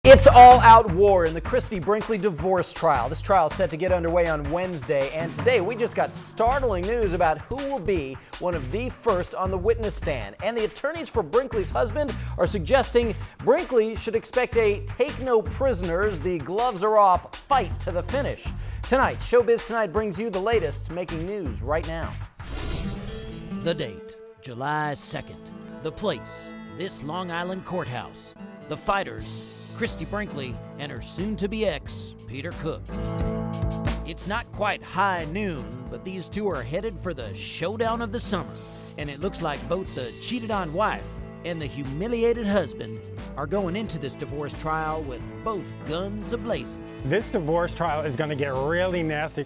It's all-out war in the Christie Brinkley divorce trial. This trial is set to get underway on Wednesday, and today we just got startling news about who will be one of the first on the witness stand. And the attorneys for Brinkley's husband are suggesting Brinkley should expect a take no prisoners, the gloves are off fight to the finish. Tonight, Showbiz Tonight brings you the latest making news right now. The date, July 2nd. The place, this Long Island courthouse. The fighters, Christie Brinkley and her soon-to-be ex, Peter Cook. It's not quite high noon, but these two are headed for the showdown of the summer. And it looks like both the cheated-on wife and the humiliated husband are going into this divorce trial with both guns a-blazing. This divorce trial is going to get really nasty.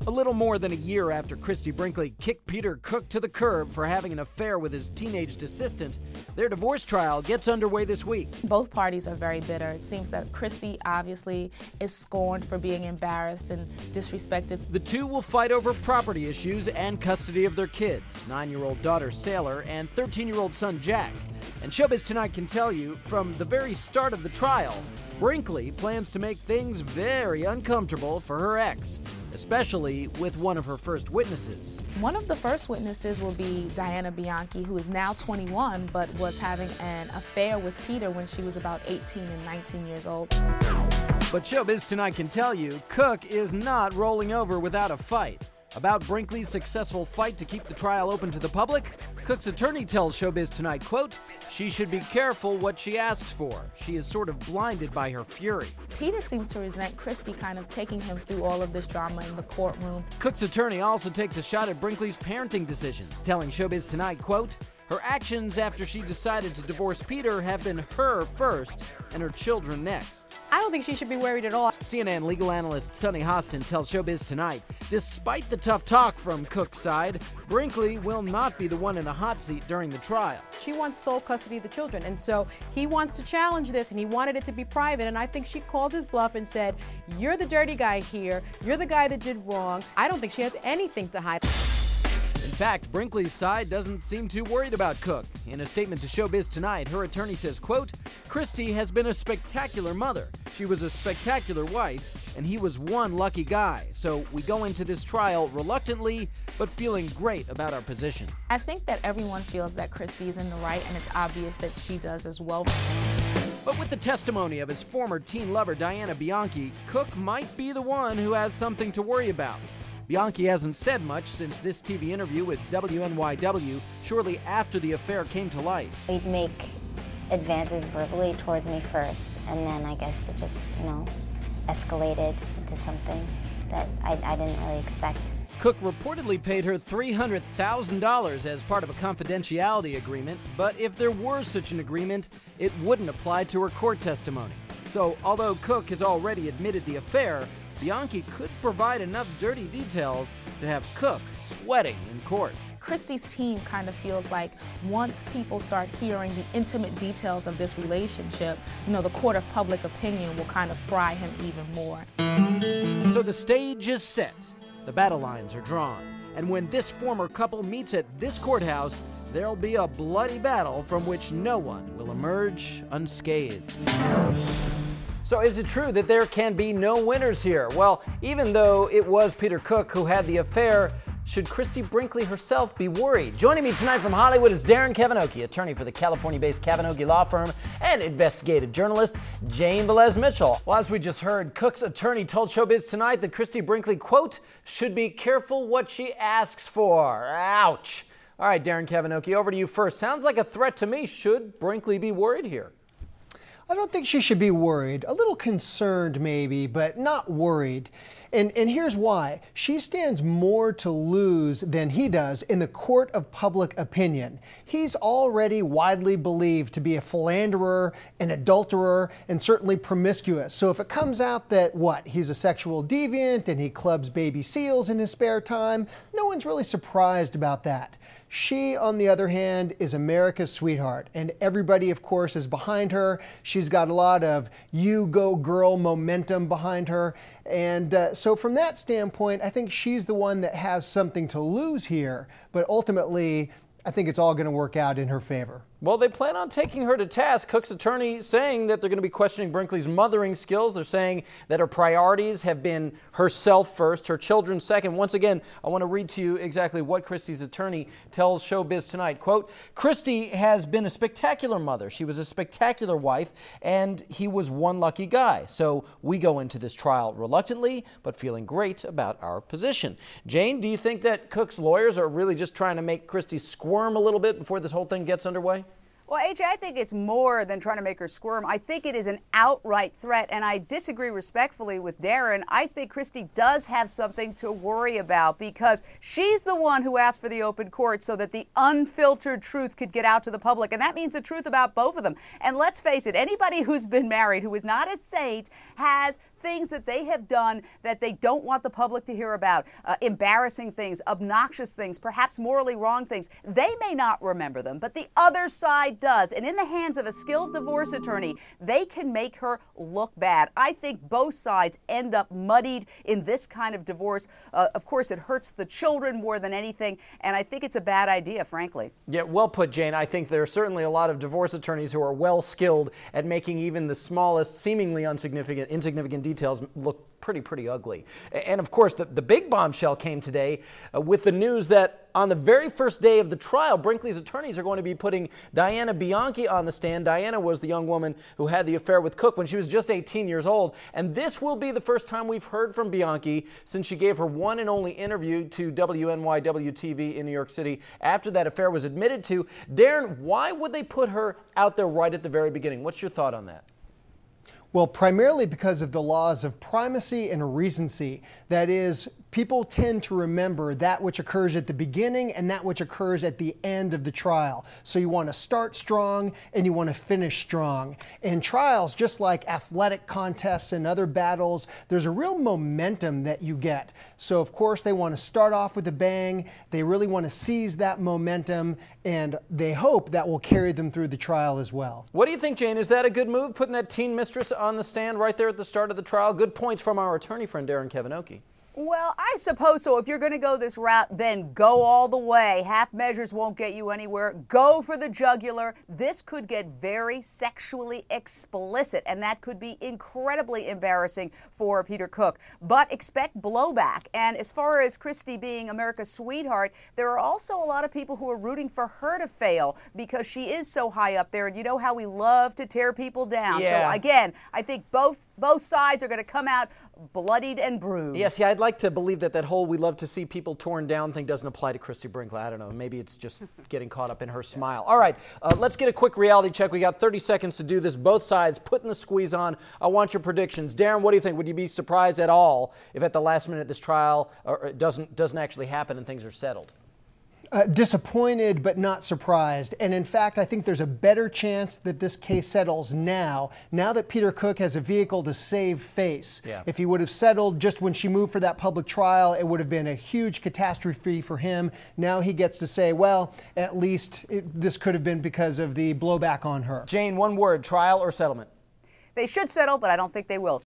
A little more than a year after Christie Brinkley kicked Peter Cook to the curb for having an affair with his teenaged assistant, their divorce trial gets underway this week. Both parties are very bitter. It seems that Christie obviously is scorned for being embarrassed and disrespected. The two will fight over property issues and custody of their kids, 9-year-old daughter Sailor and 13-year-old son Jack. And Showbiz Tonight can tell you, from the very start of the trial, Brinkley plans to make things very uncomfortable for her ex, especially with one of her first witnesses. One of the first witnesses will be Diana Bianchi, who is now 21, but was having an affair with Peter when she was about 18 and 19 years old. But Showbiz Tonight can tell you, Cook is not rolling over without a fight. About Brinkley's successful fight to keep the trial open to the public, Cook's attorney tells Showbiz Tonight, quote, she should be careful what she asks for. She is sort of blinded by her fury. Peter seems to resent Christie kind of taking him through all of this drama in the courtroom. Cook's attorney also takes a shot at Brinkley's parenting decisions, telling Showbiz Tonight, quote, her actions after she decided to divorce Peter have been her first and her children next. I don't think she should be worried at all. CNN legal analyst Sunny Hostin tells Showbiz Tonight, despite the tough talk from Cook's side, Brinkley will not be the one in the hot seat during the trial. She wants sole custody of the children, and so he wants to challenge this, and he wanted it to be private, and I think she called his bluff and said, you're the dirty guy here, you're the guy that did wrong. I don't think she has anything to hide. In fact, Brinkley's side doesn't seem too worried about Cook. In a statement to Showbiz Tonight, her attorney says, quote, Christie has been a spectacular mother. She was a spectacular wife, and he was one lucky guy. So we go into this trial reluctantly, but feeling great about our position. I think that everyone feels that Christie is in the right, and it's obvious that she does as well. But with the testimony of his former teen lover, Diana Bianchi, Cook might be the one who has something to worry about. Bianchi hasn't said much since this TV interview with WNYW shortly after the affair came to light. They'd make advances verbally towards me first, and then I guess it just, escalated into something that I didn't really expect. Cook reportedly paid her $300,000 as part of a confidentiality agreement, but if there were such an agreement, it wouldn't apply to her court testimony. So, although Cook has already admitted the affair, Bianchi could provide enough dirty details to have Cook sweating in court. Christie's team kind of feels like once people start hearing the intimate details of this relationship, the court of public opinion will kind of fry him even more. So the stage is set, the battle lines are drawn, and when this former couple meets at this courthouse, there'll be a bloody battle from which no one will emerge unscathed. So is it true that there can be no winners here? Well, even though it was Peter Cook who had the affair, should Christie Brinkley herself be worried? Joining me tonight from Hollywood is Darren Kavanaugh, attorney for the California-based Kavanaugh law firm and investigative journalist Jane Velez Mitchell. Well, as we just heard, Cook's attorney told Showbiz Tonight that Christie Brinkley, quote, should be careful what she asks for. Ouch. All right, Darren Kavanaugh, over to you first. Sounds like a threat to me. Should Brinkley be worried here? I don't think she should be worried. A little concerned maybe, but not worried. And here's why. She stands more to lose than he does in the court of public opinion. He's already widely believed to be a philanderer, an adulterer, and certainly promiscuous. So if it comes out that, he's a sexual deviant and he clubs baby seals in his spare time, no one's really surprised about that. She, on the other hand, is America's sweetheart, and everybody, of course, is behind her. She's got a lot of you go girl momentum behind her, and so from that standpoint, I think she's the one that has something to lose here, but ultimately, I think it's all going to work out in her favor. Well, they plan on taking her to task. Cook's attorney saying that they're going to be questioning Brinkley's mothering skills. They're saying that her priorities have been herself first, her children second. Once again, I want to read to you exactly what Christie's attorney tells Showbiz Tonight. Quote, Christie has been a spectacular mother. She was a spectacular wife, and he was one lucky guy. So we go into this trial reluctantly, but feeling great about our position. Jane, do you think that Cook's lawyers are really just trying to make Christie squirm a little bit before this whole thing gets underway? Well, AJ, I think it's more than trying to make her squirm. I think it is an outright threat, and I disagree respectfully with Darren. I think Christie does have something to worry about because she's the one who asked for the open court so that the unfiltered truth could get out to the public, and that means the truth about both of them. And let's face it, anybody who's been married who is not a saint has things that they have done that they don't want the public to hear about, embarrassing things, obnoxious things, perhaps morally wrong things. They may not remember them, but the other side does. And in the hands of a skilled divorce attorney, they can make her look bad. I think both sides end up muddied in this kind of divorce. Of course, it hurts the children more than anything, and I think it's a bad idea, frankly. Yeah, well put, Jane. I think there are certainly a lot of divorce attorneys who are well skilled at making even the smallest, seemingly insignificant details look pretty ugly. And of course, the big bombshell came today with the news that on the very first day of the trial, Brinkley's attorneys are going to be putting Diana Bianchi on the stand. Diana was the young woman who had the affair with Cook when she was just 18 years old. And this will be the first time we've heard from Bianchi since she gave her one and only interview to WNYW-TV in New York City after that affair was admitted to. Darren, why would they put her out there right at the very beginning? What's your thought on that? Well, primarily because of the laws of primacy and recency. That is, people tend to remember that which occurs at the beginning and that which occurs at the end of the trial. So you want to start strong and you want to finish strong. In trials, just like athletic contests and other battles, there's a real momentum that you get. So of course they want to start off with a bang. They really want to seize that momentum, and they hope that will carry them through the trial as well. What do you think, Jane? Is that a good move, putting that teen mistress on the stand right there at the start of the trial? Good points from our attorney friend, Darren Kevinoki. Well, I suppose so. If you're going to go this route, then go all the way. Half measures won't get you anywhere. Go for the jugular. This could get very sexually explicit, and that could be incredibly embarrassing for Peter Cook. But expect blowback. And as far as Christie being America's sweetheart, there are also a lot of people who are rooting for her to fail because she is so high up there, and you know how we love to tear people down. Yeah. So again, I think both sides are going to come out bloodied and bruised. Yes, yeah, I'd like to believe that that whole "we love to see people torn down" thing doesn't apply to Christie Brinkley. I don't know. Maybe it's just getting caught up in her smile. All right, let's get a quick reality check. We got 30 seconds to do this. Both sides putting the squeeze on. I want your predictions. Darren, what do you think? Would you be surprised at all if at the last minute this trial doesn't actually happen and things are settled? Disappointed but not surprised. And in fact, I think there's a better chance that this case settles now that Peter Cook has a vehicle to save face. Yeah. If he would have settled just when she moved for that public trial, it would have been a huge catastrophe for him. Now he gets to say, well, at least this could have been because of the blowback on her. Jane, one word, trial or settlement? They should settle, but I don't think they will.